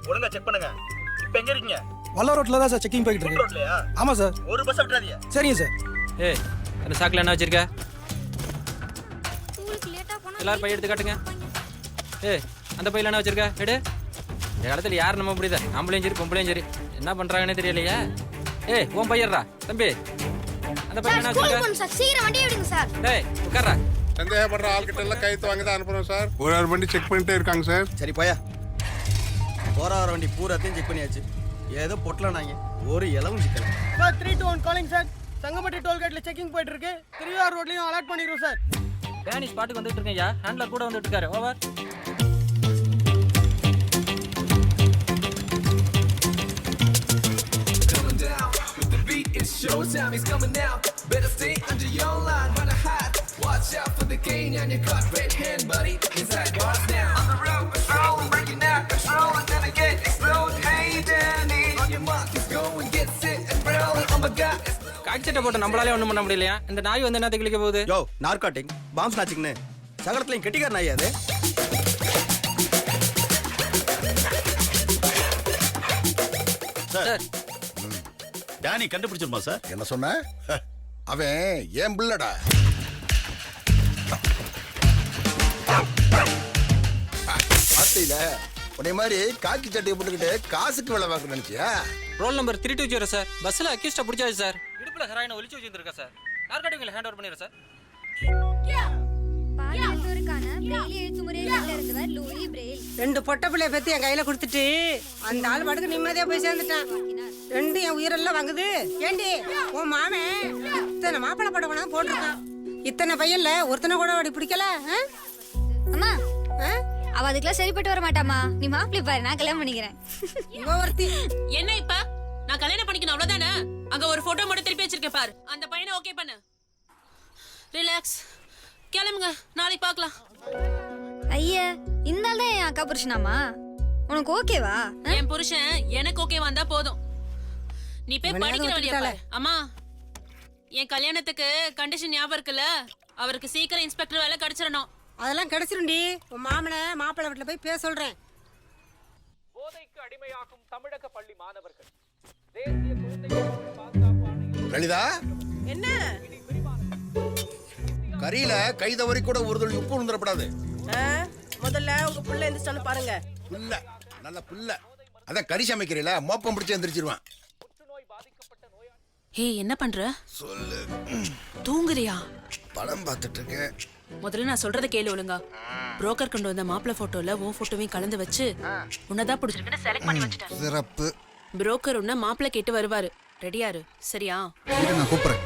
ஒழுங்கா செக் பண்ணுங்க. இப்போ எங்க இருக்கீங்க? வல்ல ரோட்ல தான் சார் செக்கிங் போயிட்டு இருக்கு. ரோட்லயா? ஆமா சார். ஒரு பஸ் விட்டுறாதீங்க. சரிங்க சார். ஏய் அந்த சாக்கில் என்ன வச்சிருக்க? ஸ்கூலுக்கு லேட்டா போனா எல்லாரும் பை எடுத்து காட்டுங்க. ஏய் அந்த பையில என்ன வச்சிருக்க? எடு. இந்த காலத்தில் யார் நம்ம முடியுதா? ஆம்பளையும் சரி பொம்பளையும் சரி என்ன பண்றாங்கன்னே தெரியலையா? ஏய் உன் பையர்றா தம்பி. அந்த பையில என்ன ஸ்கூலுக்கு வச்சிருக்க? போணும் சார். சீக்கிரம் வண்டி எடுங்க சார். ஏய் உட்கார்றா. சந்தேகப்படுற ஆள்கிட்ட எல்லாம் கைத்து வாங்கி தான் அனுப்புறோம் சார். ஒரு ஆறு வண்டி செக் பண்ணிட்டே இருக்காங்க சார். சரி போயா. போற வர வண்டி பூராத்தையும் செக் பண்ணியாச்சு. ஏதோ பொட்டலனாங்க. ஒரு இலவும் சிக்கல. Sir 321 calling sir. சங்கம்பட்டி டோல்கேட்ல செக்கிங் போயிட்டு இருக்கு. திருவாரூர் ரோட்லயும் அலர்ட் பண்ணிடுறோம் சார். டேனி ஸ்பாட்டுக்கு வந்துட்டு இருக்கேன்யா. ஹேண்ட்லர் கூட வந்துட்டு இருக்காரு. Over. Showtime is coming now. Better stay under your line. Run a hot. Watch out for the cane on your cut. Red hand, buddy. Inside bars now. On the road, patrolling, breaking out control, and then again explode. Hey, Danny. On your mark, just go and get set and rolling. Oh my God. காய்ச்சட்டை போட்டு நம்மளாலே ஒண்ணும் பண்ண முடியலையா? இந்த நாய் வந்து என்ன கிளிக்க போகுது? யோ narcotic bomb ஸ்நாச்சிங்னு சகலத்துலயும் கெட்டிக்கார நாய் அது. சார் டேனி கண்டுபிடிச்சிருமா சார்? என்ன சொன்ன? அவன் ஏன் பிள்ளடா. பாத்தியில உன்னை மாதிரி காக்கி சட்டையை போட்டுக்கிட்டு காசுக்கு வேலை பார்க்க நினைச்சியா? Roll number 320 sir. பஸ்ல அக்யூஸ்டா பிடிச்சாச்சு சார். இடுப்புல ஹெராயின் ஒளிச்சு வச்சிருக்கா சார். நார்காட்டிக்ல ஹேண்ட் ஓவர் பண்ணிடுறேன் சார். பாலியத்தோருக்கான பிரெயில் எழுத்துமுறையில இருந்தவர் லூயி பிரெயில். 2 பொட்ட பிள்ளைய பத்தி என் கையில கொடுத்துட்டு அந்த ஆள் பாட்டுக்கு நிம்மதியா போய் சேர்ந்துட்டான். 2 என் உயிரெல்லாம் வாங்குது. ஏண்டி உன் மாமன் இத்தனை மாப்பிள்ளை படம் வேணா போட்டிருக்கான். இத்தனை பையன்ல ஒருத்தனை கூட அப்படி பிடிக்கல. அம்மா அவ அதுக்கெல்லாம் சரிப்பட்டு வர மாட்டாமா. நீ மாப்பிள்ளை பாரு, நான் கல்யாணம் பண்ணிக்கிறேன். என்ன இப்ப நான் கல்யாணம் பண்ணிக்கணும் அவ்வளவுதானே? அங்க ஒரு போட்டோ மட்டும் திருப்பி வச்சிருக்கேன் பாரு. அந்த பையனை ஓகே பண்ணு. ரிலாக்ஸ். கிளம்புங்க, நாளைக்கு பார்க்கலாம். ஐயா இந்த நாள் தான் என் அக்கா புருஷனாமா. உனக்கு ஓகேவா? என் புருஷன் எனக்கு ஓகே வந்தா போதும். நீ போய் படிக்கிற வழியா பாரு. அம்மா என் கல்யாணத்துக்கு கண்டிஷன் ஞாபகம் இருக்குல்ல? அவருக்கு சீக்கிரம் இன்ஸ்பெக்டர் வேலை கிடைச்சிடணும். அதெல்லாம் கிடைச்சிருண்டி. உன் மாமனை மாப்பிள்ளை வீட்டுல போய் பேச சொல்றேன். போதைக்கு அடிமையாகும் தமிழக பள்ளி மாணவர்கள் தேசிய குழந்தைகள் பாதுகாப்பு ஆணையம். லலிதா என்ன கறியில கை தவறி கூட ஒரு துளி உப்பு விழுந்துடப்படாது. முதல்ல உங்க புள்ள எந்திரிச்சானு பாருங்க. புல்ல நல்ல புல்ல. அதான் கறி சமைக்கிறீல மோப்பம் பிடிச்சு எந்திரிச்சிருவான். ஹே என்ன பண்ற? சொல்லு. தூங்குறியா? படம் பார்த்துட்டு இருக்கேன். முதல்ல நான் சொல்றத கேளு ஒழுங்கா. புரோக்கர் கொண்டு வந்த மாப்பிள்ளை போட்டோல உன் போட்டோவையும் கலந்து வச்சு உன்னதான் பிடிச்சிருக்குன்னு செலக்ட் பண்ணி வச்சுட்டேன். சிறப்பு. புரோக்கர் உன்ன மாப்பிள்ளை கேட்டு வருவாரு. ரெடியாரு சரியா? நான் கூப்பிடுறேன்.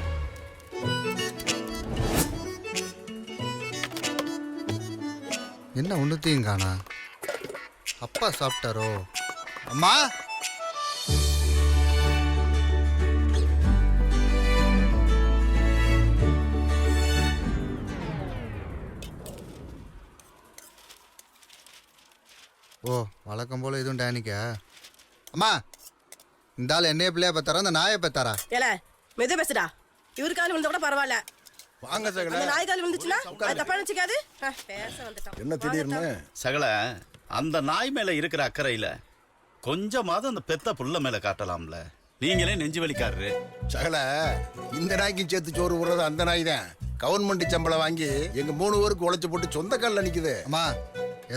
என்ன ஒன்றுத்தையும் காணா? அப்பா சாப்பிட்டாரோ? அம்மா ஓ வழக்கம் போல எதுவும் டேனிக்கா? அம்மா இந்த ஆள் என்னைய பிள்ளையா பார்த்தாரா அந்த நாயை பார்த்தாரா? ஏல மெது பேசுடா. இவரு கால் விழுந்தா கூட பரவாயில்ல. வாங்க சகல. அந்த நாய் கால் விழுந்துச்சுனா அது தப்பா நினைச்சுக்காது. பேச வந்துட்டான். என்ன திடீர்னு? சகல அந்த நாய் மேல இருக்கிற அக்கறையில கொஞ்சமாவது அந்த பெத்த புள்ள மேல காட்டலாம்ல. நீங்களே நெஞ்சு வலிக்காரு. சகல இந்த நாய்க்கும் சேர்த்து சோறு விடுறது அந்த நாய் தான். கவர்மெண்ட் சம்பளம் வாங்கி எங்க 3 பேருக்கு உழைச்சு போட்டு சொந்த காலில் நிக்குது. அம்மா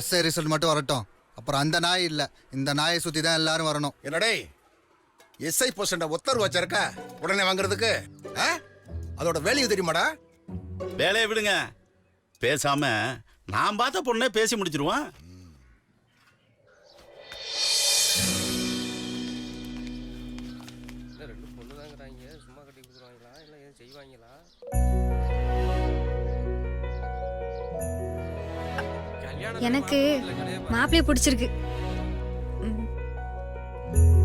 எஸ்ஐ ரிசல்ட் மட்டும் வரட்டும். அப்புறம் அந்த நாய் இல்லை, இந்த நாயை சுற்றி தான் எல்லாரும் வரணும். என்னடே எஸ்ஐ போஸ்ட ஒத்தர் வச்சிருக்கா உடனே வாங்குறதுக்கு? அதோட வேலையை தெரியுமாடா? வேலையை விடுங்க. பேசாம நான் பார்த்த பொண்ணே பேசி முடிச்சிருவான். எனக்கு மாப்பிள்ளைய பிடிச்சிருக்கு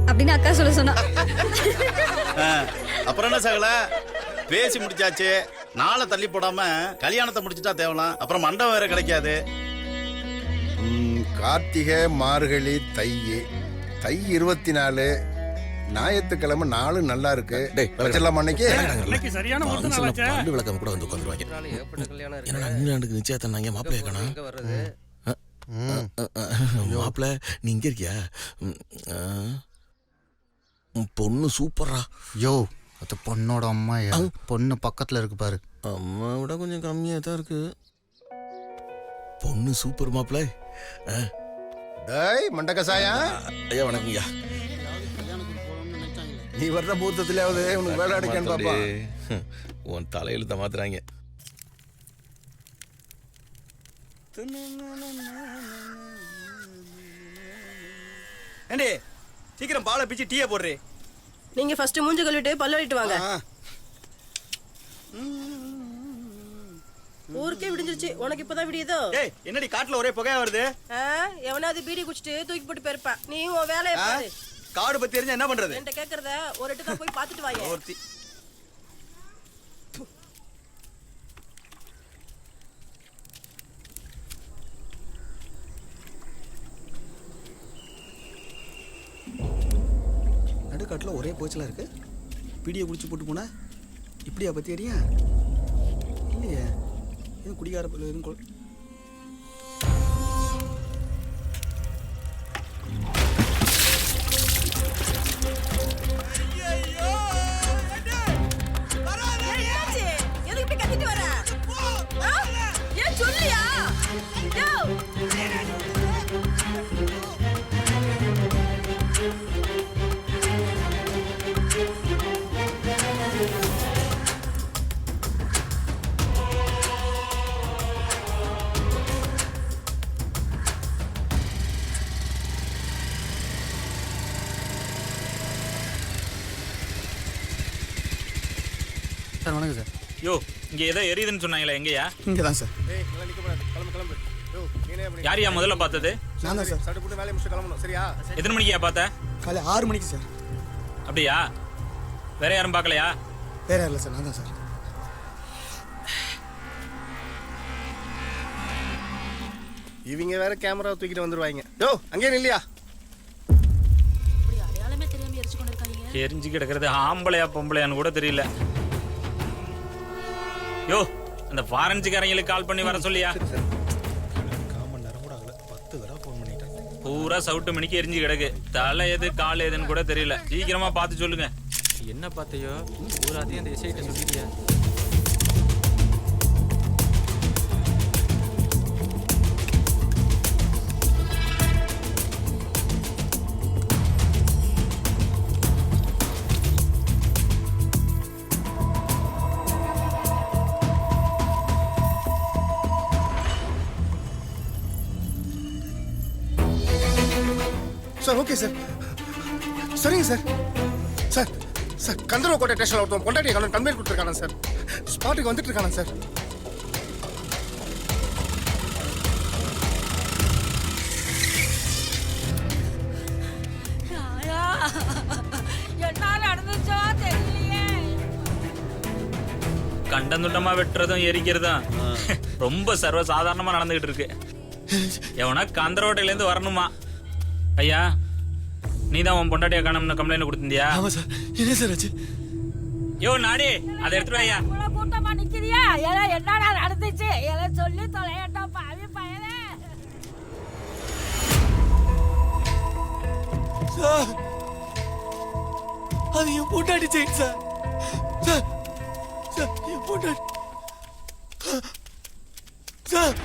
அப்படின்னு அக்கா சொன்னா. அப்புறம் என்ன சகல பேசி முடிச்சாச்சு. நாளை தள்ளி போடாம கல்யாணத்தை முடிச்சுட்டா தேவலாம். அப்புறம் மண்டபம் வேற கிடைக்காது. கார்த்திகை மார்கழி தை 24 ஞாயிற்றுக்கிழமை நாளும் நல்லா இருக்கு. இன்னைக்கு சரியான முகூர்த்த நாளாச்சே. பல்லு விளக்கம் கூட வந்து உட்கார்ந்துருவாங்க. என்னடா இங்கிலாந்துக்கு நிச்சயத்தை நாங்க மாப்பிள்ளைய காணோம். மாப்பிள்ள நீ இங்க இருக்கியா? பொண்ணு சூப்பரா. யோ அது பொண்ணோட அம்மா. பொண்ணு பக்கத்துல இருக்கு பாரு. அம்மா விட கொஞ்சம் கம்மியாக தான் இருக்கு. பொண்ணு சூப்பர் மாப்பிள்ள. டேய் மண்டகசாயா, ஐயா வணக்கங்கய்யா. நீ வர்ற பூத்தத்திலேயாவது உனக்கு வேலை அடைக்கான்னு பாப்பா. உன் தலையெழுத்த மாத்துறாங்க. ஏண்டி சீக்கிரம் பாலை பிச்சு டீயை போடுறே. நீங்க ஃபர்ஸ்ட் மூஞ்சி கழுவிட்டு பல்ல விட்டு வாங்க. ஊருக்கே விடிஞ்சிருச்சு, உனக்கு இப்பதான் விடியுதோ? ஏய் என்னடி காட்டுல ஒரே புகையா வருது? எவனாவது பீடி குடிச்சிட்டு தூக்கி போட்டு போயிருப்பான். நீ உன் வேலையை பாரு. காடு பத்தி தெரிஞ்சா என்ன பண்றது? என்கிட்ட கேக்குறத ஒரு இடத்துக்கு போய் பாத்துட்டு வாங்க. ஒருத்தி நடுக்காட்டுல ஒரே போச்சலா இருக்கு. பீடியை குடிச்சு போட்டு போனா இப்படியா பத்தி அறியா? இல்லையே, எதுவும் குடிகார எதுவும் சார் வணக்கம் சார். யோ இங்க ஏதோ எரியுதுன்னு சொன்னாங்களே, எங்கயா? இங்கே தான் சார். யாரையா முதல்ல பார்த்தது? நான் தான் சார். சட்டு போட்டு வேலையை முடிச்சு கிளம்பணும், சரியா? எத்தனை மணிக்குயா பார்த்த? காலை 6 மணிக்கு சார். அப்படியா? வேற யாரும் பார்க்கலையா? வேற இல்லை சார், நான் தான் சார். இவங்க வேற கேமரா தூக்கிட்டு வந்துருவாங்க. யோ அங்கே இல்லையா? அடையாளமே தெரியாம எரிச்சு கொண்டு இருக்காங்க. எரிஞ்சு கிடக்கிறது ஆம்பளையா பொம்பளையான்னு கூட தெரியல. யோ அந்த ஃபாரன்சிக்காரங்களுக்கு கால் பண்ணி வர சொல்லியா? பூரா சவுட்டு மணிக்கு எரிஞ்சு கிடக்கு. தலை எது கால் எதுன்னு கூட தெரியல. சீக்கிரமா பார்த்து சொல்லுங்க. என்ன பார்த்தையோ பூராத்தையும் அந்த எஸ்ஐட்ட சொல்லிட்டியா? சார் ஓகே சார், சரிங்க சார். சார் சார் கந்தரவக்கோட்டை ஸ்டேஷனில் ஒருத்தன் பொண்டாட்டி கம்ப்ளைண்ட் கொடுத்துருக்கானே சார். ஸ்பாட்டுக்கு வந்துட்டு இருக்கானே சார். என்ன நடந்துச்சோ தெரியலையே. கண்டந்துண்டமா வெட்டுறதும் எரிக்கிறதும் ரொம்ப சர்வ சாதாரணமா நடந்துகிட்டு இருக்கு. எவனா கந்தரோட்டையில இருந்து வரணுமா? ஐயா நீ தான் உன் பொண்டாட்டியா காணோம்னு கம்ப்ளைண்ட் கொடுத்திருந்தியா? ஆமா சார். என்ன சார் ஆச்சு? யோ நாடி அதை எடுத்துட்டு ஐயா. கூட்டமா நிக்கிறியா? என்னடா நடந்துச்சு? சொல்லி தொலையட்டா பாவி பயலே. சார் அது என் பொண்டாட்டி செயின் சார். சார் சார் என் பொண்டாட்டி சார்.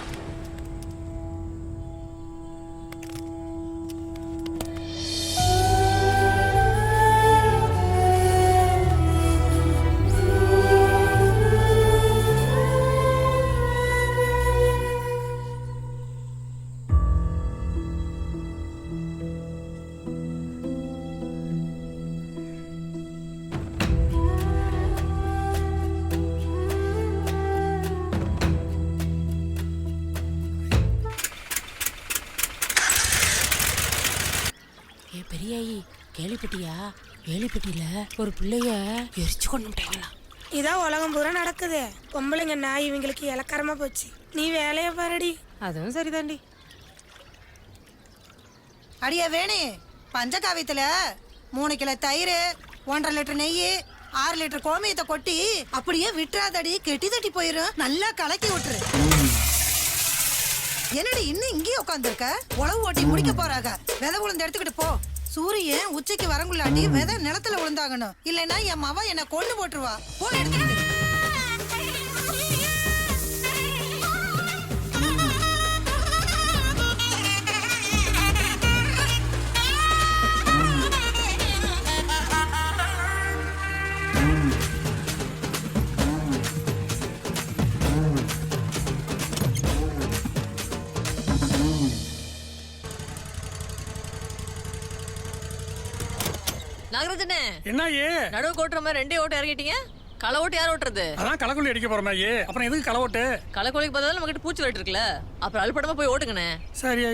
பெரியாயி கேள்விப்பட்டியா? கேள்விப்பட்டியில ஒரு பிள்ளைய எரிச்சு கொண்டுட்டாங்களா? இதான் உலகம் பூரா நடக்குது. பொம்பளைங்க நாய் இவங்களுக்கு இலக்காரமா போச்சு. நீ வேலைய பாருடி. அதுவும் சரிதாண்டி. அடியா வேணே, பஞ்சகாவியத்துல 3 கிலோ தயிர், 1.5 லிட்டர் நெய், 6 லிட்டர் கோமியத்தை கொட்டி அப்படியே விட்டுறாதடி, கெட்டி தட்டி போயிரும். நல்லா கலக்கி விட்டுரு. என்னடி இன்னும் இங்கேயே உட்காந்துருக்க? உழவு ஓட்டி முடிக்க போறாங்க. விதை உளுந்து எடுத்துக்கிட்டு போ. சூரியன் உச்சிக்கு வரங்குள்ளாட்டி விதை நிலத்துல விழுந்தாகணும். இல்லைன்னா என் மவ என்ன கொண்டு போட்டுருவா. போ எடுத்துக்கிட்டு. நாகராஜனே, என்ன ஏ நடுவு கோட்டுற மாதிரி ரெண்டே ஓட்டு இறங்கிட்டீங்க. களை ஓட்டு யார் ஓட்டுறது? அதான் களைக்கொல்லி அடிக்க போறோமே ஏ. அப்புறம் எதுக்கு களை ஓட்டு? களை கோழிக்கு பதிலாக நம்ம கிட்ட பூச்சி வெட்டு இருக்குல்ல, அப்புறம் அழுப்படமா போய் ஓட்டுங்கண்ணே. சரி.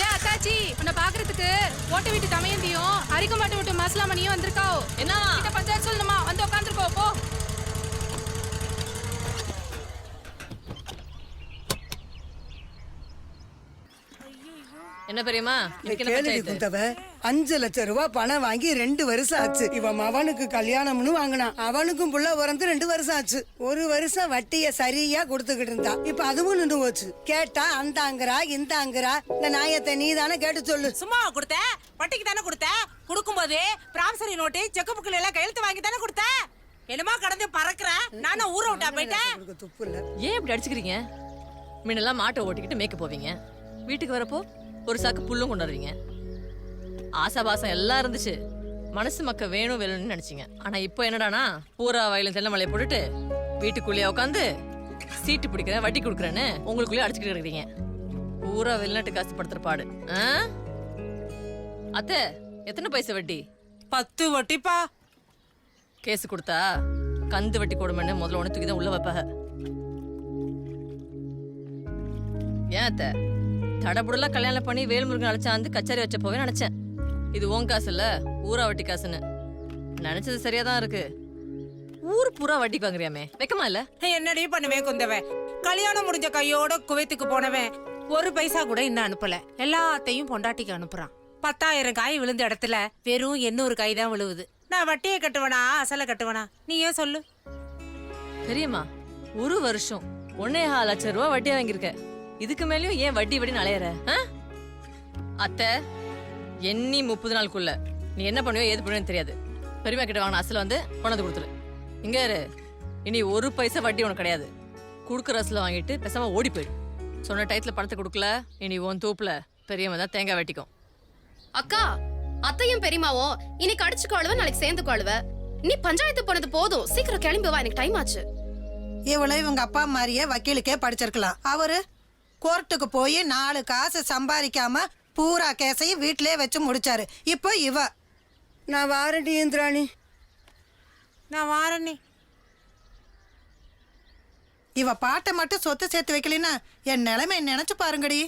ஏன் அத்தாச்சி, உன்னை பாக்குறதுக்கு ஓட்ட வீட்டு தமையந்தியும் அரிக்க மாட்டு விட்டு மசலாமணியும் வந்திருக்கோ. என்ன பஞ்சாயத்து சொல்லணுமா? வந்து உட்காந்துருக்கோ போ. என்ன பெரியமா? குந்தவ 5 லட்சம் ரூபாய் பணம் வாங்கி 2 வருஷம் ஆச்சு. இவன் அவனுக்கு கல்யாணம்னு வாங்கினான். அவனுக்கும் புள்ள பிறந்து 2 வருஷம் ஆச்சு. 1 வருஷம் வட்டிய சரியா கொடுத்துக்கிட்டு இருந்தா. இப்ப அதுவும் நின்று போச்சு. கேட்டா அந்தாங்கிறா இந்தாங்கிறா. இந்த நாயத்தை நீ தானே கேட்டு சொல்லு. சும்மா கொடுத்த வட்டிக்கு தானே கொடுத்த. கொடுக்கும்போது பிராமிசரி நோட்டு செக் புக்ல எல்லாம் கையெழுத்து வாங்கி தானே கொடுத்த. என்னமா கடந்து பறக்குற? நானும் ஊரை விட்டா போயிட்டேன். துப்பு இல்ல. ஏன் இப்படி அடிச்சுக்கிறீங்க? முன்னெல்லாம் மாட்டை ஓட்டிக்கிட்டு மேய்க்க போவீங்க. வீட்டுக்கு வரப்போ ஒரு சாக்கு புல்லும் கொண்டாடுவீங்க. ஆசாபாசம் எல்லாம் இருந்துச்சு. மனசு மக்க வேணும் வேணும்னு நினைச்சீங்க. ஆனா இப்போ என்னடானா பூரா வயலும் தென்னை மலையை போட்டுட்டு வீட்டுக்குள்ளேயே உட்காந்து சீட்டு பிடிக்கிறேன் வட்டி கொடுக்குறேன்னு உங்களுக்குள்ளேயே அடிச்சுக்கிட்டு இருக்கிறீங்க. பூரா வெளிநாட்டு காசு படுத்துற பாடு. அத்தை, எத்தனை பைசா வட்டி? 10 வட்டிப்பா. கேஸ் கொடுத்தா கந்து வட்டி கொடுமைன்னு முதல்ல ஒன்று தூக்கி தான் உள்ள வைப்பாக. ஏன் அத்தை, தடபுடலா கல்யாணம் பண்ணி வேல்முருகன் அழைச்சாந்து கச்சேரி வச்ச போவே நினைச்சேன். இது உன் காசு இல்ல, ஊரா வட்டி காசுன்னு. நினைச்சது சரியாதான் இருக்கு. ஊர் பூரா வட்டிக்கு வாங்குறியாமே, வெக்கமா இல்ல? என்னடி பண்ணுவே குந்தவன்? கல்யாணம் முடிஞ்ச கையோட குவைத்துக்கு போனவன் 1 பைசா கூட இன்னும் அனுப்பல. எல்லாத்தையும் பொண்டாட்டிக்கு அனுப்புறான். 10,000 காய் விழுந்த இடத்துல வெறும் 800 காய் தான் விழுவுது. நான் வட்டியை கட்டுவனா அசலை கட்டுவனா? நீ ஏன் சொல்லு. தெரியுமா, 1 வருஷம் 1.5 லட்சம் ரூபாய் வட்டியா வாங்கியிருக்க. இதுக்கு மேலயும் ஏன் வட்டி வட்டின்னு அலையற? அத்தை, எண்ணி 30 நாளுக்குள்ள நீ என்ன பண்ணுவோ ஏது பண்ணுவேன்னு தெரியாது. பெரியமா கிட்ட வாங்கின அசல வந்து கொண்டாந்து கொடுத்துரு. இங்க இரு. இனி 1 பைசா வட்டி உனக்கு கிடையாது. குடுக்குற அசல வாங்கிட்டு பேசாம ஓடி போயிடு. சொன்ன டயத்துல பணத்தை கொடுக்கல, இனி உன் தூப்புல பெரியம்மா தான் தேங்காய் வெட்டிக்கும். அக்கா, அத்தையும் பெரியமாவும் இன்னைக்கு அடிச்சுக்கொள்ளுவ, நாளைக்கு சேர்ந்துக்கொள்ளுவ. நீ பஞ்சாயத்து போனது போதும், சீக்கிரம் கிளம்பி வா, எனக்கு டைம் ஆச்சு. இவ்வளவு இவங்க அப்பா மாதிரியே வக்கீலுக்கே படிச்சிருக்கலாம். அவரு கோர்ட்டுக்கு போய் 4 காசு சம்பாதிக்காம பூரா கேசையும் வீட்டிலே வச்சு முடிச்சாரு. இப்போ இவ நான் வாரண்டி இந்திராணி, நான் வாரண்ணி. இவ பாட்டை மட்டும் சொத்து சேர்த்து வைக்கலன்னா என் நிலைமை நினைச்சு பாருங்கடி.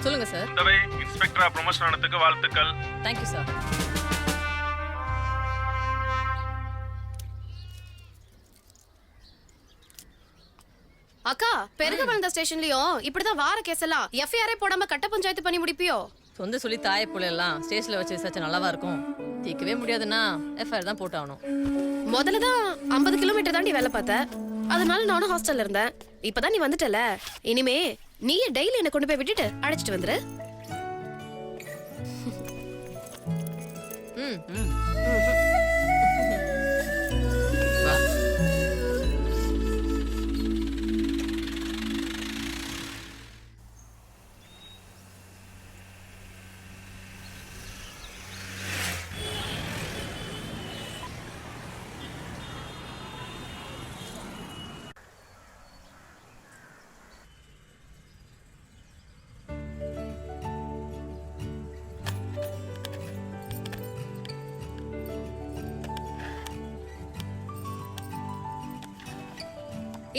சொல்லுங்க சார். இன்ஸ்பெக்டரா ப்ரொமோஷன் ஆனதுக்கு வாழ்த்துக்கள். Thank you sir. அக்கா, பெருக வளர்ந்த ஸ்டேஷன்லயும் இப்படிதான் வார கேஸ் எல்லாம் எஃப்ஐஆரே போடாம கட்ட பஞ்சாயத்து பண்ணி முடிப்பியோ? சொந்த சொல்லி தாயை போல எல்லாம் ஸ்டேஷன்ல வச்சு விசாரிச்சா நல்லாவா இருக்கும்? தீர்க்கவே முடியாதுன்னா எஃப்ஐஆர் தான் போட்டு ஆகணும். முதல்ல தான் 50 கிலோமீட்டர் தாண்டி வேலை பார்த்தேன். அதனால நானும் ஹாஸ்டல்ல இருந்தேன். இப்பதான் நீ வந்துட்டல, இனிமே நீயே டெய்லி என்ன கொண்டு போய் விட்டுட்டு அழைச்சிட்டு வந்துரு.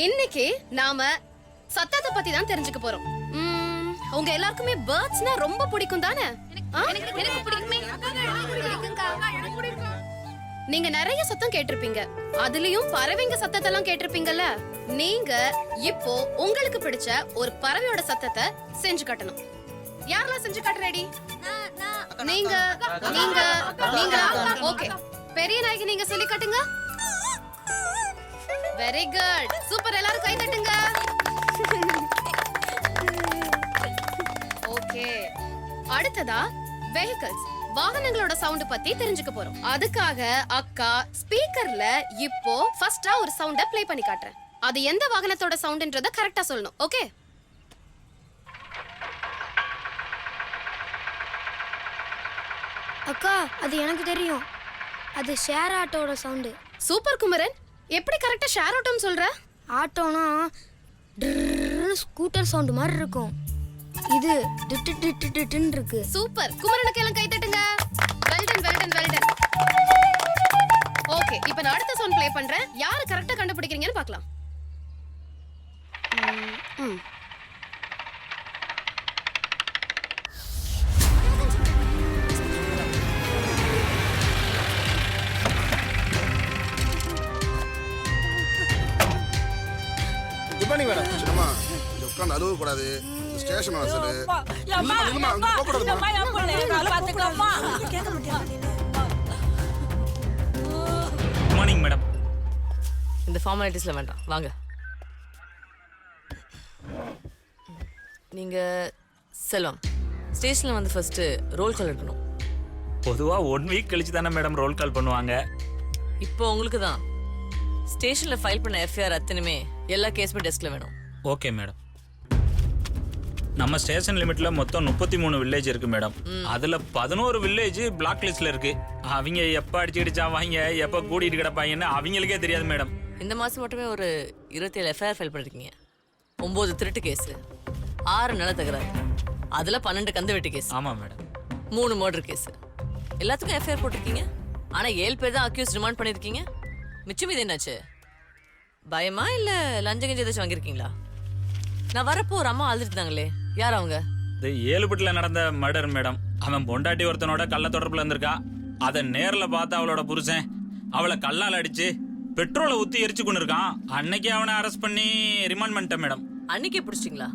இன்னைக்கு நாம சத்தத்தை பத்தி தான் தெரிஞ்சுக்க போறோம். உங்க எல்லாருக்குமே பேர்ட்ஸ்னா ரொம்ப பிடிக்கும் தானே? எனக்கு பிடிக்குமே. நீங்க நிறைய சத்தம் கேட்டிருப்பீங்க, அதுலயும் பறவைங்க சத்தத்தெல்லாம் கேட்டிருப்பீங்கல்ல. நீங்க இப்போ உங்களுக்கு பிடிச்ச ஒரு பறவையோட சத்தத்தை செஞ்சு காட்டணும். யாரெல்லாம் செஞ்சு காட்ட ரெடி? நீங்க நீங்க நீங்க ஓகே. பெரிய நாய்க்கு நீங்க சொல்லி காட்டுங்க. Very good, super. எல்லாரும் கை தட்டுங்க. ஓகே, அடுத்ததா வெஹிக்கிள்ஸ், வாகனங்களோட சவுண்ட் பத்தி தெரிஞ்சுக்க போறோம். அதுக்காக அக்கா ஸ்பீக்கர்ல இப்போ ஃபர்ஸ்டா ஒரு சவுண்ட ப்ளே பண்ணி காட்டுறேன். அது எந்த வாகனத்தோட சவுண்ட்ன்றத கரெக்டா சொல்லணும். ஓகே? அக்கா, அது எனக்கு தெரியும். அது ஷேர் ஆட்டோட சவுண்டு. சூப்பர் குமரன், எப்படி கரெக்டா ஷேர் ஆட்டோன்னு சொல்ற? ஆட்டோனா ஸ்கூட்டர் சவுண்ட் மாதிரி இருக்கும். இது டிட்டு இருக்கு. சூப்பர், குமரனுக்கு எல்லாம் கை தட்டுங்க. Well done well done well done. ஓகே, இப்போ நான் அடுத்த சவுண்ட் ப்ளே பண்றேன். யாரு கரெக்டா கண்டுபிடிக்கிறீங்கன்னு பார்க்கலாம். Good morning madam. சின்னம்மா, இங்க உட்காந்து அழுவ கூடாது. ஸ்டேஷன் வாசல். Good morning madam. இந்த ஃபார்மாலிட்டிஸ்ல வேண்டாம், வாங்க. நீங்க செல்வம், ஸ்டேஷன்ல வந்து ஃபர்ஸ்ட் ரோல் கால் எடுக்கணும். பொதுவா 1 வீக் கழிச்சு தானே மேடம் ரோல் கால் பண்ணுவாங்க. இப்போ உங்களுக்கு தான் ஸ்டேஷன்ல ஃபைல் பண்ண எஃப்ஐஆர் அத்தனையுமே எல்லா கேஸுமே டெஸ்க்ல வேணும். Okay madam. நம்ம ஸ்டேஷன் லிமிட்ல மொத்தம் 33 வில்லேஜ் இருக்கு மேடம். அதுல 11 வில்லேஜ் பிளாக் லிஸ்ட்ல இருக்கு. அவங்க எப்ப அடிச்சாவாங்க, எப்ப கூட்டிட்டு கிடப்பாங்கன்னு அவங்களுக்கே தெரியாது மேடம். இந்த மாசம் மட்டுமே ஒரு 27 எஃப்ஐஆர் ஃபைல் பண்ணிருக்கீங்க. 9 திருட்டு கேஸ், 6 நில தகராறு, அதுல 12 கந்து வெட்டி கேஸ். ஆமா மேடம். 3 murder case. எல்லாத்துக்கும் எஃப்ஐஆர் போட்டிருக்கீங்க. ஆனா 7 பேர் தான் அக்யூஸ் ரிமாண்ட் பண்ணிருக்கீங்க. மிச்சம் இது என்னாச்சு? பயமா இல்ல லஞ்சம் கஞ்சி ஏதாச்சும் வாங்கிருக்கீங்களா? நான் வரப்போ ஒரு அம்மா அழுதுட்டாங்களே, யார் அவங்க? இது ஏழுபட்டுல நடந்த மர்டர் மேடம். அவன் பொண்டாட்டி ஒருத்தனோட கள்ள தொடர்புல இருந்திருக்கா. அதை நேர்ல பார்த்து அவளோட புருஷன் அவளை கல்லால் அடிச்சு பெட்ரோலை ஊத்தி எரிச்சு கொண்டு இருக்கான். அன்னைக்கு அவனை அரெஸ்ட் பண்ணி ரிமாண்ட் பண்ணிட்டேன் மேடம். அன்னைக்கே பிடிச்சிங்களா?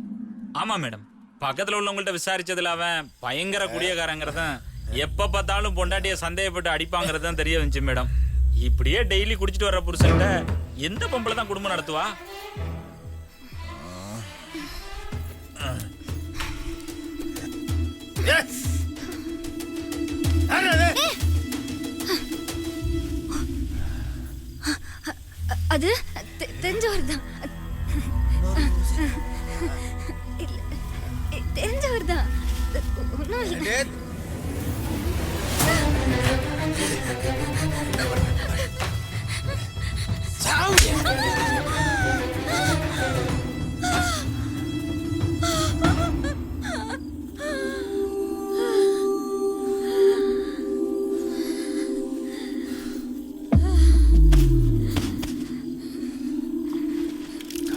ஆமா மேடம். பக்கத்துல உள்ளவங்கள்ட்ட விசாரிச்சதுல அவன் பயங்கர குடியக்காரங்கிறதும் எப்ப பார்த்தாலும் பொண்டாட்டிய சந்தேகப்பட்டு அடிப்பாங்கிறதும் தெரிய வந்துச்சு மேடம். இப்படியே டெய்லி குடிச்சிட்டு வர்ற புருஷன்ட்ட எந்த பொம்பளை தான் குடும்பம் நடத்துவா? அது தெரிஞ்சவர் தான். தெரிஞ்சவர் தான்.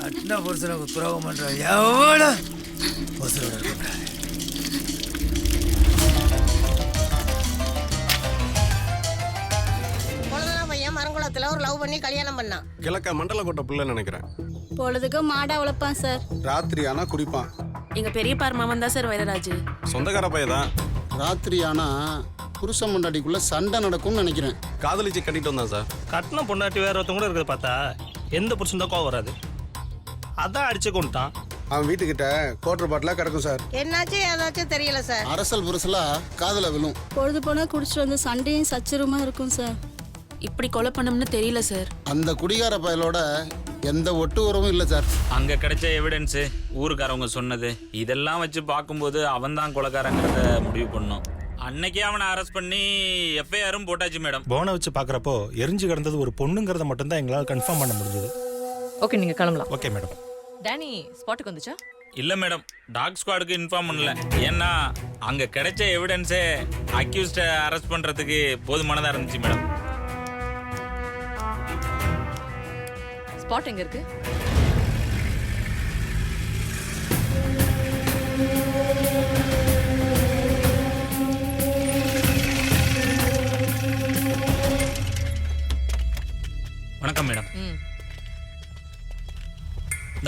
கட்டின புருஷனுக்கு துரோகம் பண்ற எவ்வளோ புருஷனோட இருக்கக்கூடாது. பையன் மரங்குளத்துல ஒரு லவ் பண்ணி கல்யாணம் பண்ணான். கிழக்க மண்டல கொட்ட பிள்ளை நினைக்கிறேன். பொழுதுக்கு மாடா உழைப்பான் சார். ராத்திரி ஆனா குடிப்பான். எங்க பெரியப்பார் மாமன் தான் சார் வைரராஜ். சொந்தக்கார பையதான். ராத்திரி ஆனா புருஷன் பொண்டாட்டிக்குள்ள சண்டை நடக்கும்னு நினைக்கிறேன். காதலிச்சு கட்டிட்டு வந்தான் சார். கட்டின பொண்டாட்டி வேற ஒருத்தவங்க கூட இருக்கிறத பார்த்தா எந்த புருஷன் தான் கோவம் வராது. அதான் அடிச்சு கொண்டுட்டான். அவன் வீட்டுக்கிட்ட கோட்டர் பாட்டிலா கிடக்கும் சார். என்னாச்சும் ஏதாச்சும் தெரியல சார். அரசல் புருஷலா காதல விழும். பொழுது போனா குடிச்சிட்டு வந்து சண்டையும் சச்சரவுமா இருக்கும் சார். இப்படி கொலை பண்ணோம்னு தெரியல சார். அந்த குடிகார பயலோட எந்த ஒட்டு உறவும் இல்லை சார். அங்க கிடைச்ச எவிடன்ஸ், ஊருக்காரவங்க சொன்னது, இதெல்லாம் வச்சு பார்க்கும்போது அவன் தான் கொலைக்காரங்கிறத முடிவு பண்ணோம். அன்னைக்கே அவனை அரெஸ்ட் பண்ணி எஃப்ஐஆரும் போட்டாச்சு மேடம். போனை வச்சு பார்க்குறப்போ எரிஞ்சு கிடந்தது ஒரு பொண்ணுங்கிறத மட்டும்தான் எங்களால் கன்ஃபார்ம் பண்ண முடிஞ்சது. ஓகே, நீங்க கிளம்பலாம். Okay madam. டேனி ஸ்பாட்டுக்கு வந்துச்சா? இல்ல மேடம், டாக் ஸ்குவாடுக்கு இன்ஃபார்ம் பண்ணல. ஏன்னா அங்க கிடைச்ச எவிடன்ஸே அக்யூஸ்ட அரெஸ்ட் பண்றதுக்கு போதுமானதா இருந்துச்சு மேடம். ஸ்பாட் எங்க இருக்கு?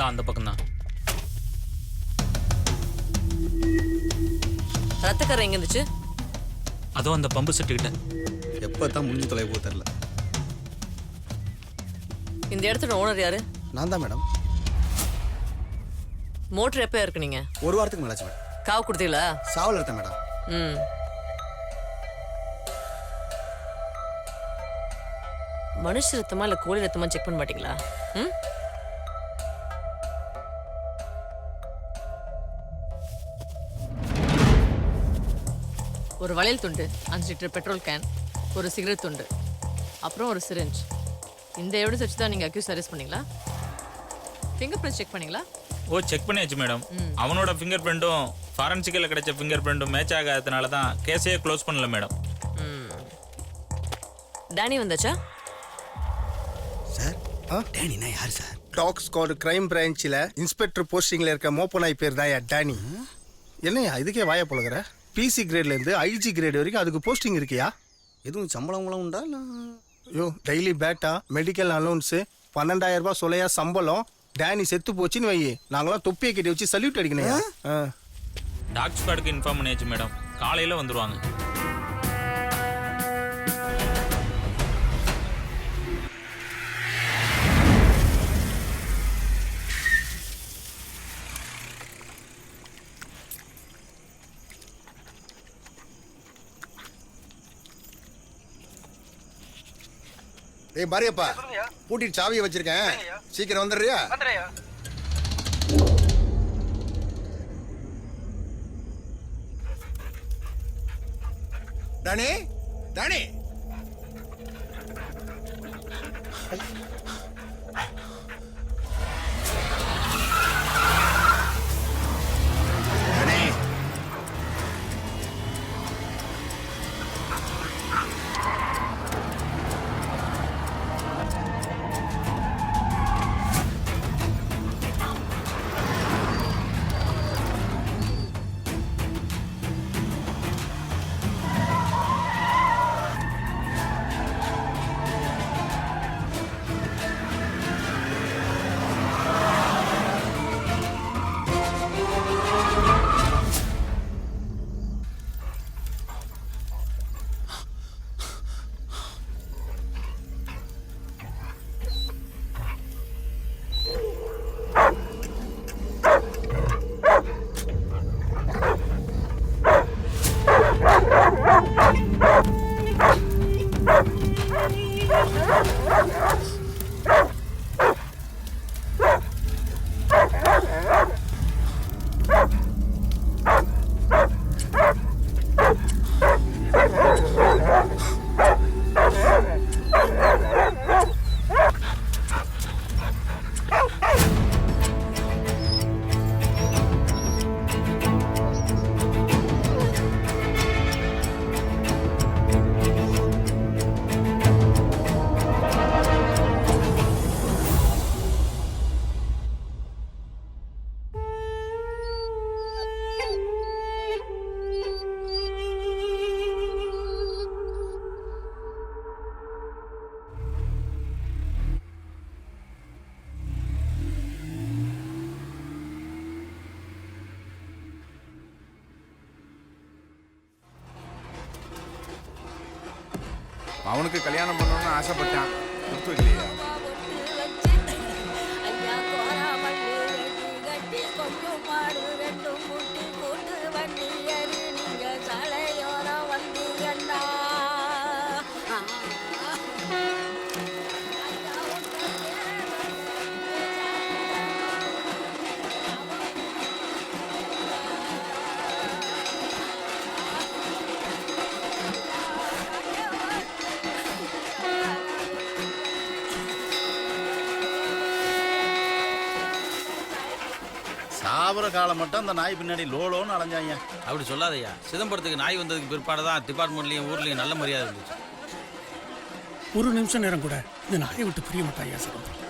இந்த அந்த பக்கம் தான். ரத்தக்கரை எங்க இருந்துச்சு? அதுவும் அந்த பம்பு செட்டு கிட்ட. எப்போ தான் முடிஞ்சு தொலை போக தெரில. இந்த இடத்தோட ஓனர் யாரு? நான் தான் மேடம். மோட்டர் எப்போ இருக்கு நீங்க? ஒரு வாரத்துக்கு மேலாச்சு மேடம். காவு கொடுத்தீங்களா? சாவல் எடுத்தேன் மேடம். ம். மனுஷ ரத்தமா இல்ல கோழி ரத்தமா செக் பண்ண மாட்டீங்களா? ம். ஒரு வளையல் துண்டு, 5 லிட்டர் பெட்ரோல் கேன், ஒரு சிகரெட் துண்டு, அப்புறம் ஒரு சிரிஞ்ச். இந்த எவிடன்ஸ் வச்சு தான் நீங்க அக்யூஸ் அரெஸ்ட் பண்ணீங்களா? ஃபிங்கர் பிரிண்ட் செக் பண்ணீங்களா? ஓ, செக் பண்ணியாச்சு மேடம். அவனோட ஃபிங்கர் பிரிண்ட்டும் ஃபாரன்சிக்கில் கிடைச்ச ஃபிங்கர் பிரிண்ட்டும் மேட்ச் ஆகாததுனால தான் கேஸையே க்ளோஸ் பண்ணல மேடம். டேனி வந்தாச்சா? சார் டேனினா யார் சார்? டாக் ஸ்குவாட் கிரைம் பிரான்ச்சில் இன்ஸ்பெக்டர் போஸ்டிங்கில் இருக்க மோப்பனாய் பேர் தான் டேனி. என்னையா இதுக்கே வாய பழகுற? பிசி கிரேட்லேருந்து ஐஜி கிரேட் வரைக்கும் அதுக்கு போஸ்டிங் இருக்கியா? எதுவும் சம்பளம் உண்டா இல்லை? ஐயோ, டெய்லி பேட்டா, மெடிக்கல் அலௌன்ஸு, 12,000 ரூபாய் சொலையா சம்பளம். டேனி செத்து போச்சுன்னு வை, நாங்களாம் தொப்பியை கட்டி வச்சு சல்யூட் அடிக்கணும். டாக் ஸ்குவாடுக்கு இன்ஃபார்ம் பண்ணியாச்சு மேடம். காலையில் வந்துடுவாங்க. ஏய் மாரியப்பா, பூட்டிட்டு சாவியை வச்சிருக்கேன், சீக்கிரம் வந்துடுறியா? Danny, Danny. அவனுக்கு கல்யாணம் பண்ணணும்னு ஆசைப்பட்டான், கொடுத்து வைக்கலையா? சாவர காலம் மட்டும் அந்த நாய் பின்னாடி லோலோன்னு அலைஞ்சாங்க. அப்படி சொல்லாதய்யா. சிதம்பரத்துக்கு நாய் வந்ததுக்கு பிற்பாடு தான் டிபார்ட்மெண்ட்லையும் ஊர்லேயும் நல்ல மரியாதை இருந்துச்சு. ஒரு நிமிஷம் நேரம் கூட இந்த நாயை விட்டு பிரிய மாட்டாயா சிதம்பரம்.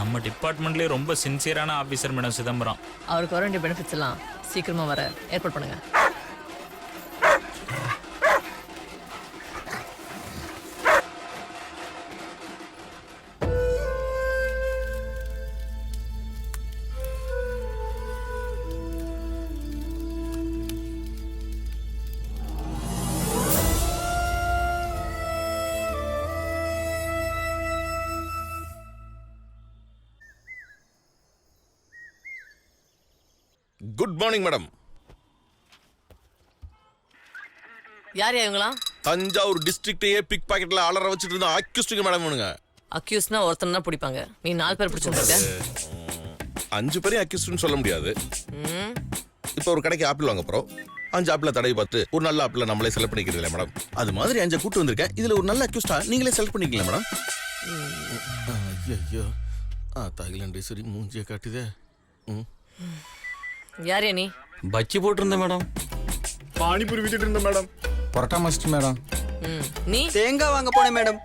நம்ம டிபார்ட்மெண்ட்லேயே ரொம்ப சின்சியரான ஆஃபீஸர் மேடம் சிதம்பரம். அவருக்கு வர வேண்டிய பெனிஃபிட்ஸ் எல்லாம் சீக்கிரமா வர ஏற்பாடு பண்ணுங்க. Good morning madam. யார் இவங்களாம்? தஞ்சாவூர் டிஸ்ட்ரிக்டையே பிக் பாக்கெட்ல அலற வச்சுட்டு இருந்த அக்யூஸ்டுங்க மேடம் இவனுங்க. அக்யூஸ்னா ஒருத்தன் தான் பிடிப்பாங்க. நீ 4 பேர் பிடிச்சிருக்க. 5 பேரையும் அக்யூஸ்டுன்னு சொல்ல முடியாது. இப்போ ஒரு கடைக்கு ஆப்பிள் வாங்க போறோம். 5 ஆப்பிள தடவி பார்த்து ஒரு நல்ல ஆப்பிள நம்மளே செலக்ட் பண்ணிக்கிறீங்களா மேடம்? அது மாதிரி 5 கூட்டு வந்திருக்கேன். இதுல ஒரு நல்ல அக்யூஸ்டா நீங்களே செலக்ட் பண்ணிக்கலாம் மேடம். ஐயோ தாய்லாண்டேஸ்வரி மூஞ்சியை காட்டுதே. யார் நீ? பச்சி போட்டிருந்தேன் மேடம். பானிபூரி வித்துட்டு இருந்தேன் மேடம். Parotta must madam. நீ? தேங்காய் வாங்க போனேன் மேடம்.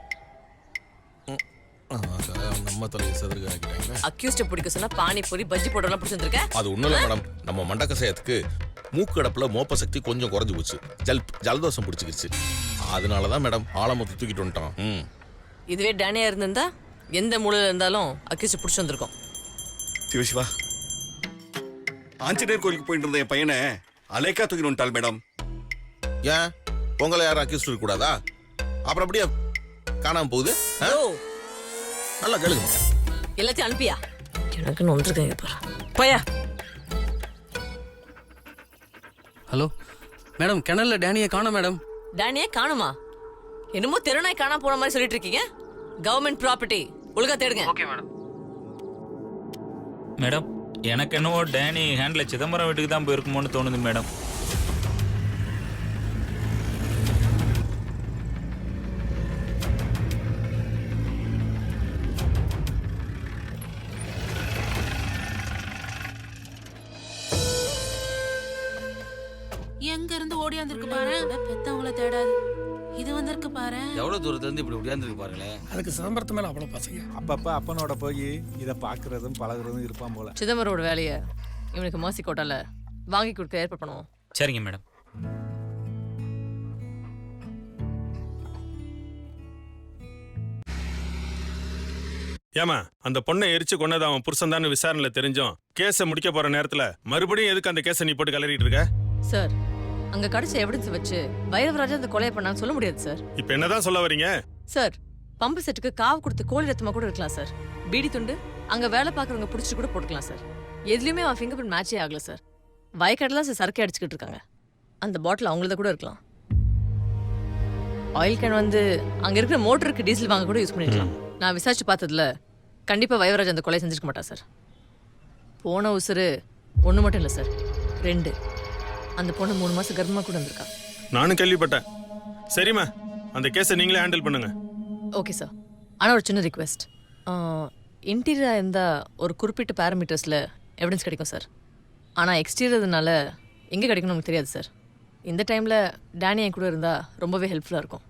நம்ம தலையை சதுர்க ஆக்கிட்டாங்க. அக்யூஸ்ட பிடிக்க சொன்னா பானிபூரி பஜ்ஜி போட்டெல்லாம் பிடிச்சிருக்க. அது ஒண்ணும் இல்ல மேடம், நம்ம மண்டக்கசயத்துக்கு மூக்கடப்புல மோப்ப சக்தி கொஞ்சம் குறைஞ்சு போச்சு. ஜலதோஷம் பிடிச்சிக்கிச்சு. அதனாலதான் மேடம் ஆழமொத்த தூக்கிட்டு வந்துட்டான். இதுவே டேனியா இருந்திருந்தா எந்த மூலையில இருந்தாலும் அக்யூஸ்ட பிடிச்சி வந்திருக்கோம். சிவசிவா, ஆஞ்சநேயர் கோயிலுக்கு போயிட்டு இருந்த என் பையனை அலேக்கா தூக்கிட்டு வந்துட்டாள் மேடம். ஏன் உங்களை யாரும் அக்யூஸ்ட் இருக்க கூடாதா? அப்புறம் அப்படியே காணாம போகுது. நல்லா கேளுங்க. எல்லாத்தையும் அனுப்பியா? எனக்கு நொந்திருக்கேன் பாரு. போயா. ஹலோ மேடம், கிணல்ல டேனியை காணோம் மேடம். டேனியை காணுமா? என்னமோ தெருநாய் காணாம போன மாதிரி சொல்லிட்டு இருக்கீங்க. கவர்மெண்ட் ப்ராப்பர்ட்டி, ஒழுங்கா தேடுங்க. Okay madam. மேடம் எனக்கு என்னவோ டேனி ஹேண்ட்ல சிதம்பரம் வீட்டுக்கு தான் போயிருக்குமோன்னு தோணுது மேடம். எங்க இருந்து ஓடியாந்துருக்கு பாரு. பெத்தவங்கள தேடாது, இது வந்திருக்கு பாரு. எவ்வளவு தூரத்துல இருந்து இப்படி ஓடியாந்துருக்கு பாருங்களேன். அதுக்கு சிதம்பரத்து மேல அவ்வளவு பசங்க. அப்பப்ப அப்பனோட போய் இதை பாக்குறதும் பழகுறதும் இருப்பான் போல. சிதம்பரோட வேலையை இவனுக்கு மாசி கோட்டால வாங்கி கொடுக்க ஏற்பாடு பண்ணுவோம். சரிங்க மேடம். ஏமா அந்த பொண்ணை எரிச்சு கொண்டது அவன் புருஷன் தான் விசாரணையில தெரிஞ்சோம். கேஸை முடிக்க போற நேரத்துல மறுபடியும் எதுக்கு அந்த கேஸை நீ போட்டு கலறிட்டு இருக்க? சார், அங்க கிடைச்ச எவிடன்ஸ் வச்சு வைரவராஜா அந்த கொலையை பண்ணான்னு சொல்ல முடியாது சார். இப்ப என்னதான் சொல்ல வரீங்க? சார், பம்பு செட்டுக்கு காவு கொடுத்து கோழி ரத்தமா கூட இருக்கலாம் சார். பீடி துண்டு அங்க வேலை பாக்குறவங்க பிடிச்சிட்டு கூட போட்டுக்கலாம் சார். எதுலயுமே அவன் ஃபிங்கர் பிரிண்ட் மேட்சே ஆகல சார். வயக்காடுலாம் சார் சரக்கே அடிச்சுக்கிட்டு இருக்காங்க. அந்த பாட்டில் அவங்களத கூட இருக்கலாம். ஆயில் கேன் வந்து அங்க இருக்கிற மோட்டருக்கு டீசல் வாங்க கூட யூஸ் பண்ணிருக்கலாம். நான் விசாரிச்சு பார்த்ததுல கண்டிப்பா வைரவராஜ் அந்த கொலை செஞ்சிருக்க மாட்டா சார். போன உசுறு 1 மட்டும் இல்லை சார், 2. அந்த பொண்ணு 3 மாசம் கர்ப்பமா கூட வந்திருக்கா. நானும் கேள்விப்பட்டேன். சரிம்மா, அந்த கேஸை நீங்களே ஹேண்டில் பண்ணுங்க. Okay sir. ஆனால் ஒரு சின்ன ரிக்வெஸ்ட். இன்டீரியராக இருந்தால் ஒரு குறிப்பிட்ட பேராமீட்டர்ஸில் எவிடன்ஸ் கிடைக்கும் சார். ஆனால் எக்ஸ்டீரியர்னால எங்கே கிடைக்கணும் நமக்கு தெரியாது சார். இந்த டைமில் டேனி என் கூட இருந்தால் ரொம்பவே ஹெல்ப்ஃபுல்லாக இருக்கும்.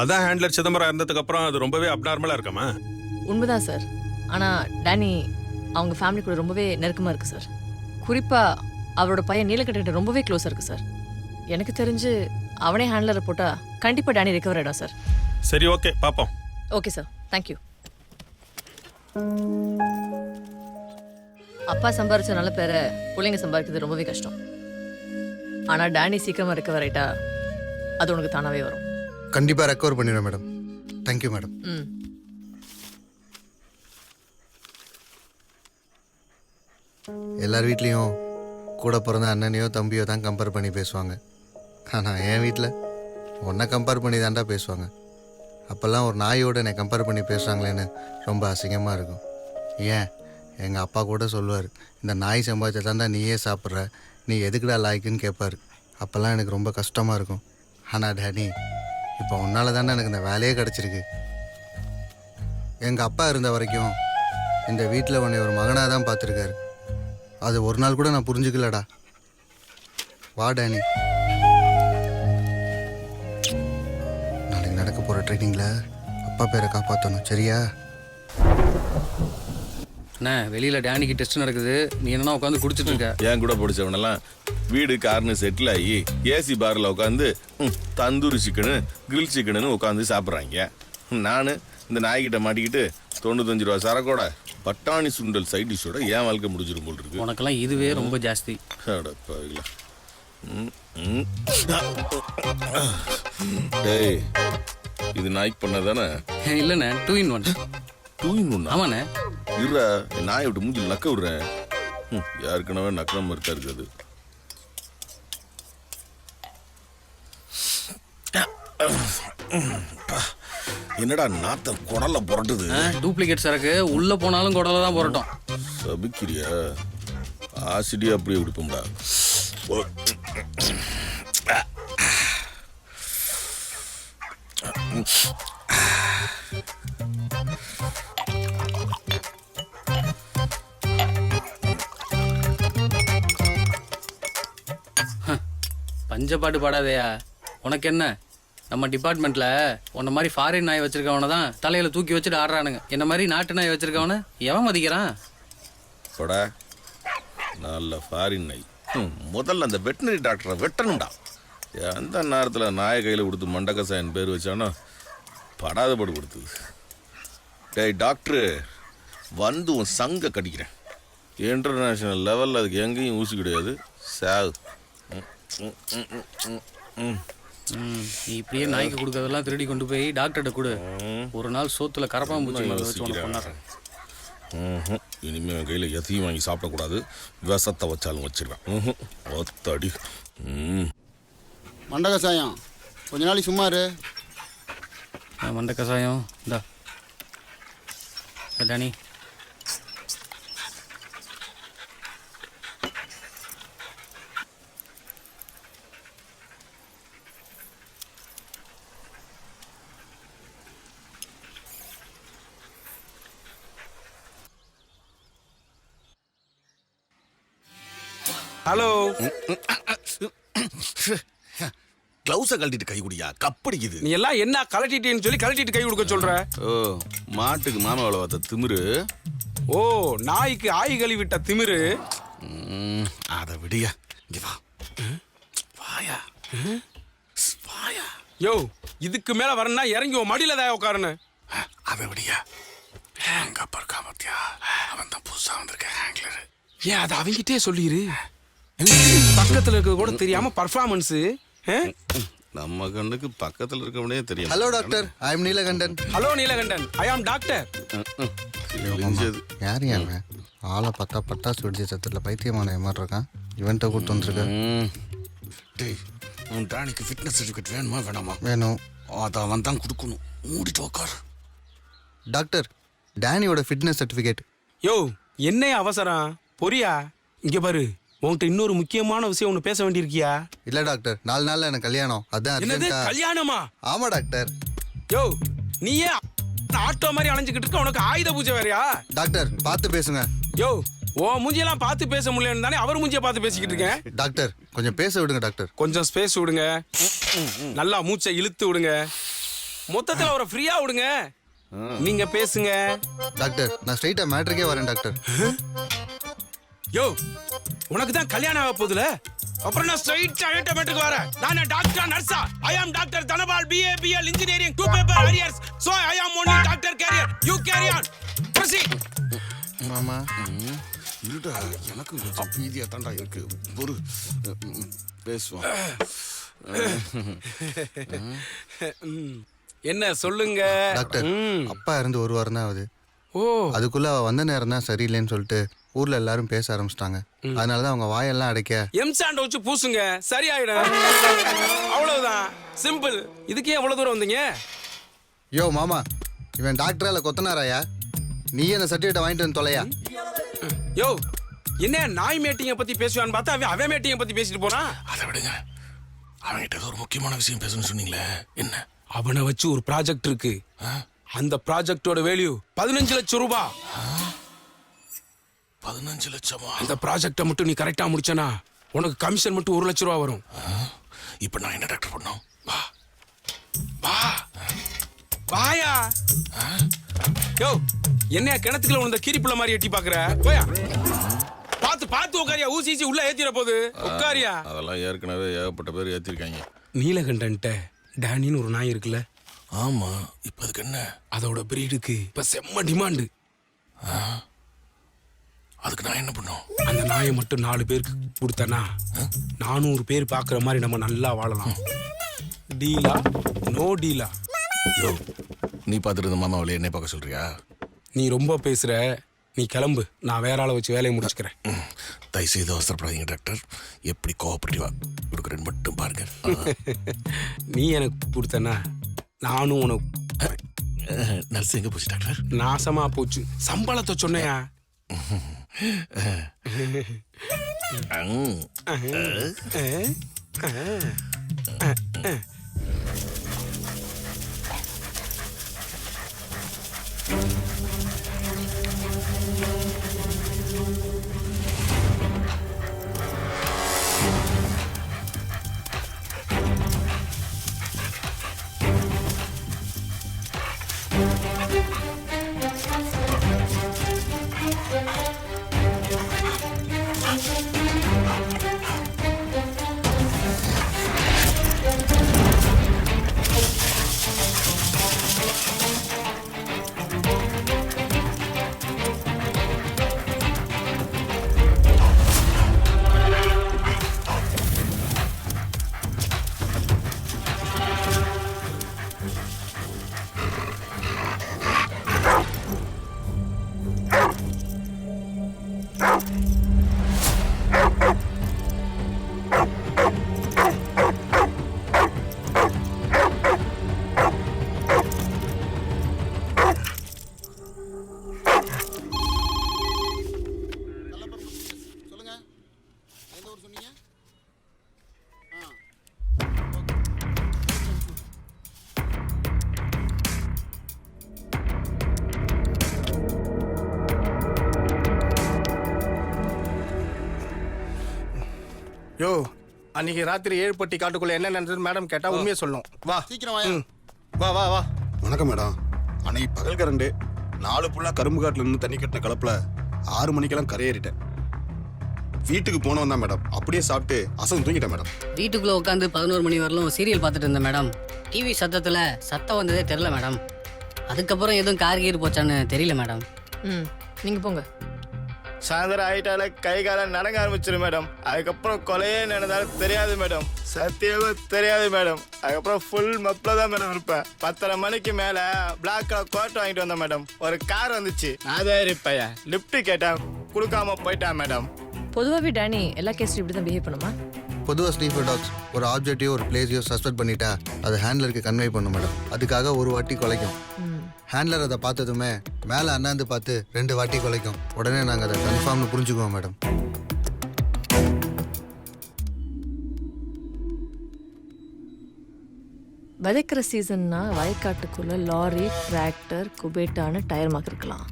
அதான் ஹேண்ட்லர் சிதம்பரம் இருந்ததுக்கு அப்புறம் அது ரொம்பவே அப்நார்மலா இருக்காமா? உண்மைதான் சார். ஆனால் டேனி அவங்க ஃபேமிலி கூட ரொம்பவே நெருக்கமாக இருக்குது சார். குறிப்பாக அவரோட பையன் நீலகண்ட ரொம்பவே க்ளோஸாக இருக்குது சார். எனக்கு தெரிஞ்சு அவனே ஹேண்ட்லரை போட்டால் கண்டிப்பாக டேனி ரிகவர் ஆகிடும் சார். சரி, ஓகே, பார்ப்போம். Okay sir, thank you. அப்பா சம்பாரிச்ச நல்ல பேரை பிள்ளைங்க சம்பாதிக்கிறது ரொம்பவே கஷ்டம். ஆனால் டேனி சீக்கிரமாக ரிகவர் ஆகிட்டா அது உனக்கு தானாகவே வரும். கண்டிப்பாக ரெக்கவர் பண்ணிடுறேன் மேடம். Thank you madam. எல்லார் வீட்லேயும் கூட பிறந்த அண்ணனையோ தம்பியோ தான் கம்பேர் பண்ணி பேசுவாங்க. ஆனால் என் வீட்டில் ஒன்றை கம்பேர் பண்ணி தாண்டா பேசுவாங்க. அப்போல்லாம் ஒரு நாயோடு என்னை கம்பேர் பண்ணி பேசுகிறாங்களேன்னு ரொம்ப அசிங்கமாக இருக்கும். ஏன் எங்கள் அப்பா கூட சொல்லுவார், இந்த நாய் சம்பாதிச்சா தாண்டா நீயே சாப்பிட்ற, நீ எதுக்குடா லாய்க்குன்னு கேட்பார். அப்போல்லாம் எனக்கு ரொம்ப கஷ்டமாக இருக்கும். ஆனால் டேனி, இப்போ உன்னால தானே எனக்கு இந்த வேலையே கிடச்சிருக்கு. எங்கள் அப்பா இருந்த வரைக்கும் இந்த வீட்டில் உன்னை ஒரு மகனாக தான் பார்த்துருக்காரு. அது ஒரு நாள் கூட நான் புரிஞ்சுக்கலடா. வா டேனி, நாளைக்கு நடக்க போகிற ட்ரைனிங்கில் அப்பா பேரை காப்பாற்றணும், சரியா? அண்ணா வெளியில் டேனிக்கு டெஸ்ட் நடக்குது, நீ என்னன்னா உட்காந்து குடிச்சிட்டு இருக்க. என் கூட படிச்சவனெல்லாம் வீடு கார்னு செட்டில் ஆகி ஏசி பாரில் உட்காந்து தந்தூரி சிக்கனு கிரில் சிக்கனு உட்காந்து சாப்பிட்றாங்க. நான் இந்த நாய்கிட்ட மாட்டிக்கிட்டு 95 ரூபா சரக்கோட பட்டாணி சுண்டல் சைட் டிஷ்ஷோட என் வாழ்க்கை முடிஞ்சிரும் போல் இருக்கு. உனக்கெல்லாம் இதுவே ரொம்ப ஜாஸ்தி. டேய், இது நாய்க்கு பண்ணதானே? இல்லைண்ணே, 2 in 1. 2 in 1? ஆமாண்ணே. இருடா, நாயை விட்டு மூஞ்சில் நக்க விடுறேன். யாருக்குனவே நக்கிற மாதிரி தான் இருக்காது. என்னடா நாத்தம் குடல்ல புரட்டுது. டூப்ளிகேட் சரக்கு உள்ள போனாலும் குடல தான் புரட்டும். சபிக்கிறியா? ஆசிடியா அப்படியே குடிப்போம்டா. பஞ்சப்பாட்டு பாடாதேயா. உனக்கு என்ன, நம்ம டிபார்ட்மெண்ட்ல உன்ன மாதிரி ஃபாரின் நாய் வச்சிருக்கவன தான் தலையில தூக்கி வச்சுட்டு ஆடுறானுங்க. என்ன மாதிரி நாட்டு நாய் வச்சிருக்கவன எவன் மதிக்கிறான்? போடா, நல்ல ஃபாரின் நாய். முதல்ல அந்த வெட்டினரி டாக்டரை வெட்டணும்டா. எந்த நேரத்தில் நாயை கையில் கொடுத்து மண்டகசாயன் பேர் வச்சானோ படாத படு கொடுத்தது. டேய் டாக்டரு, வந்து உன் சங்க கடிக்கிறேன். இன்டர்நேஷ்னல் லெவலில் அதுக்கு எங்கேயும் ஊசி கிடையாது. சாவு. நீ இப்படியே நாய்க்கு கொடுக்கறதெல்லாம் திருடி கொண்டு போய் டாக்டர்கிட்ட கொடு. ஒரு நாள் சோத்துல கரப்பாம்பூச்சி வச்சு உனக்கு கொண்டாடுறேன். இனிமேல் என் கையில் எதையும் வாங்கி சாப்பிடக்கூடாது. விஷத்தை வச்சாலும் வச்சிருவேன். ஒத்தடி. மண்ட கசாயம் கொஞ்ச நாளைக்கு சும்மா இரு. மண்ட கசாயம் இந்தா டானி. ஹலோ. கிளவுஸை கழட்டிட்டு கை குடியா, கப்படிக்குது. நீ எல்லாம் என்ன கழட்டிட்டேன்னு சொல்லி கழட்டிட்டு கை கொடுக்க சொல்ற? ஓ, மாட்டுக்கு மாமாவளை பார்த்த திமிரு. ஓ, நாய்க்கு ஆய் கழுவி விட்ட திமிரு. அதை விடியா. இங்க வா. வாயா வாயா. யோ, இதுக்கு மேல வரணும்னா இறங்கி உன் மடியில தான் உட்காருன்னு. அதை விடியா. எங்க அப்பா இருக்கா பாத்தியா? அவன் தான் புதுசா வந்திருக்க ஹேங்க்லர். ஏன் அதை அவங்கிட்டே சொல்லிரு. பக்கத்துல இருக்க கூட தெரியாம பர்ஃபார்மன்ஸ். நம்ம கண்ணுக்கு பக்கத்துல இருக்கவனே தெரியும். Hello doctor, I am Neelakandan. Hello Neelakandan, I am doctor. யார் அவன்? ஆளை பார்த்தா பட்டாசு வெடிச்ச சத்துல பைத்தியமான மாதிரி இருக்கான். இவன்ட்ட கூட்டு வந்துருக்க. டேய், உன் டானிக்கு ஃபிட்னஸ் சர்டிஃபிகேட் வேணுமா வேணாமா? வேணும். அதை அவன் தான் கொடுக்கணும். மூடிட்டு உட்கார். டாக்டர், டேனியோட ஃபிட்னஸ் சர்டிஃபிகேட். யோ, என்ன அவசரம்? பொரியா, இங்க பாரு. உன்கிட்ட இன்னொரு முக்கியமான விஷயம் ஒன்று பேச வேண்டியிருக்கியா? இல்ல டாக்டர், 4 நாள்ல எனக்கு கல்யாணம். அதான் என்னது கல்யாணமா? ஆமா டாக்டர். யோ, நீ ஏன் ஆட்டோ மாதிரி அலைஞ்சுக்கிட்டு இருக்க? உனக்கு ஆயுத பூஜை வேறையா? டாக்டர் பார்த்து பேசுங்க. யோ, ஓ மூஞ்சியெல்லாம் பார்த்து பேச முடியலன்னு தானே அவர் மூஞ்சியை பார்த்து பேசிக்கிட்டு இருக்கேன். டாக்டர் கொஞ்சம் பேச விடுங்க டாக்டர். கொஞ்சம் ஸ்பேஸ் விடுங்க. நல்லா மூச்சை இழுத்து விடுங்க. மொத்தத்தில் அவரை ஃப்ரீயா விடுங்க. நீங்க பேசுங்க. டாக்டர், நான் ஸ்ட்ரைட்டா மேட்ருக்கே வரேன் டாக்டர். யோ, உனக்கு தான் கல்யாணம் ஆக போகுதுல, அப்புறம் நான் ஸ்ட்ரைட்டா மேட்ருக்கு வரேன். நான் டாக்டர் நர்ஸா? I am doctor Dhanapal, BA BL engineering, 2 paper arrears. So I am only doctor carrier. You carry on. Proceed. மாமா இருடா, எனக்கு கொஞ்சம் பீதியா தாண்டா இருக்கு. ஒரு பேசுவான். என்ன சொல்லுங்க டாக்டர்? அப்பா இருந்து 1 வாரம் தான் ஆகுது. ஓ, அதுக்குள்ள அவ வந்த நேரம் தான் சரியில்லைன்னு சொல்லிட்டு ஊர்ல எல்லாரும் பேச ஆரம்பிச்சிட்டாங்க. அதனாலதான் அவங்க வாயெல்லாம் அடைக்க எம்சாண்ட் வச்சு பூசுங்க, சரியாயிடும். அவ்வளவுதான், சிம்பிள். இதுக்கே எவ்வளவு தூரம் வந்தீங்க? யோ மாமா, இவன் டாக்டரா இல்ல கொத்தனாராயா? நீ என்ன சர்டிஃபிகேட் வாங்கிட்டு வந்து தொலையா? யோ, என்ன நாய் மேட்டிங்க பத்தி பேசுவான்னு பார்த்தா அவன் மேட்டிங்க பத்தி பேசிட்டு போறான். அதை விடுங்க. அவன்கிட்ட ஒரு முக்கியமான விஷயம் பேசணும்னு சொன்னீங்களே, என்ன? அவனை வச்சு ஒரு ப்ராஜெக்ட் இருக்கு. அந்த ப்ராஜெக்டோட வேல்யூ 15 லட்சம் ரூபாய். 15 லட்சமா? அந்த ப்ராஜெக்டை மட்டும் நீ கரெக்டா முடிச்சனா உனக்கு கமிஷன் மட்டும் 1 லட்சம் ரூபாய் வரும். இப்போ நான் என்ன டாக்டர் பண்ணோம்? வா வா வாயா. யோ, என்னையா கிணத்துக்குள்ள உள்ள கீரிப்புள்ள மாதிரி எட்டி பாக்குற போயா பார்த்து பார்த்து உட்காரியா ஊசி உள்ள ஏத்திர போகுது உட்காரியா. அதெல்லாம் ஏற்கனவே ஏகப்பட்ட பேர் ஏத்திருக்காங்க. நீலகண்டன்ட்ட டேனின்னு ஒரு நாய் இருக்குல்ல? ஆமா, இப்ப அதுக்கு என்ன? அதோட பிரீடுக்கு இப்ப செம்ம டிமாண்டு. அதுக்கு நான் என்ன பண்ணும்? அந்த நாயை மட்டும் 4 பேருக்கு கொடுத்தனா 400 பேர் பாக்குற மாதிரி நம்ம நல்லா வாழலாம். டீலா நோ டீலா? யோ, நீ பார்த்துட்டு இருந்த மாமா வழியை என்ன பார்க்க சொல்றியா? நீ ரொம்ப பேசுற, நீ கிளம்பு, நான் வேற ஆளை வச்சு வேலையை முடிச்சுக்கிறேன். தயவுசெய்து அவசரப்படாதீங்க டாக்டர். எப்படி கோஆபரேட்டிவா கொடுக்குறேன்னு மட்டும் பாருங்க. நீ எனக்கு கொடுத்தனா நானும் உனக்கு. நர்ஸ் எங்க போச்சு டாக்டர்? நாசமா போச்சு. சம்பளத்தை சொன்னையா? யோ, அன்னைக்கு ராத்திரி 7 பட்டி காட்டுக்குள்ள என்ன நடந்தது மேடம் கேட்டா உண்மையை சொல்லணும். வா சீக்கிரம் வா வா வா. வணக்கம் மேடம். அன்னைக்கு பகல் கரண்டு 4 புள்ளா கரும்பு காட்டுல இருந்து தண்ணி கட்டின கலப்புல 6 மணிக்கெல்லாம் கரையேறிட்டேன். வீட்டுக்கு போனோம் தான் மேடம். அப்படியே சாப்பிட்டு அசந்து தூங்கிட்டேன் மேடம். வீட்டுக்குள்ள உட்காந்து 11 மணி வரலும் சீரியல் பார்த்துட்டு இருந்தேன் மேடம். டிவி சத்தத்துல சத்தம் வந்ததே தெரியல மேடம். அதுக்கப்புறம் எதுவும் கார் கீர் போச்சான்னு தெரியல மேடம். நீங்க போங்க. சாயந்தரம் ஆயிட்டால கை காலம் நடங்க ஆரம்பிச்சிரு மேடம். அதுக்கப்புறம் கொலையே நடந்தாலும் தெரியாது மேடம். சத்தியமா தெரியாது மேடம். அதுக்கப்புறம் ஃபுல் மப்ல தான் மேடம் இருப்பேன். 10:30 மணிக்கு மேல பிளாக் கலர் கோட் வாங்கிட்டு வந்தேன் மேடம். ஒரு கார் வந்துச்சு, அதே இருப்பையா லிப்ட் கேட்டேன், கொடுக்காம போயிட்டான் மேடம். பொதுவாகவே டேனி எல்லா கேஸ்லையும் இப்படி தான் பிஹேவ் பண்ணுமா? பொதுவாக ஸ்னீஃபர் டாக்ஸ் ஒரு ஆப்ஜெக்டையோ ஒரு பிளேஸையோ சஸ்பெக்ட் பண்ணிட்டா அது ஹேண்ட்லருக்கு கன்வே பண்ணும் மேடம். அதுக்காக ஒரு வாட்டி குலைக்கும். ஹேண்ட்லர் அதை பார்த்ததுமே மேலே அண்ணாந்து பார்த்து 2 வாட்டி குலைக்கும். உடனே நாங்கள் அதை கன்ஃபார்ம்னு புரிஞ்சுக்குவோம் மேடம். விதைக்கிற சீசன்னா வயக்காட்டுக்குள்ள லாரி, டிராக்டர், குபேட்டான்னு டயர் மார்க் இருக்கலாம்.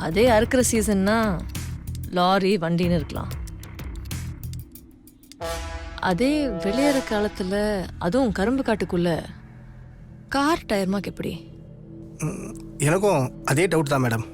அதே அறுக்கிற சீசன்னா லாரி, வண்டின்னு இருக்கலாம். அதே வெளியேற காலத்தில் அதுவும் கரும்பு காட்டுக்குள்ள கார் டயர் மார்க் எப்படி? எனக்கும் அதே டவுட் தான் மேடம்.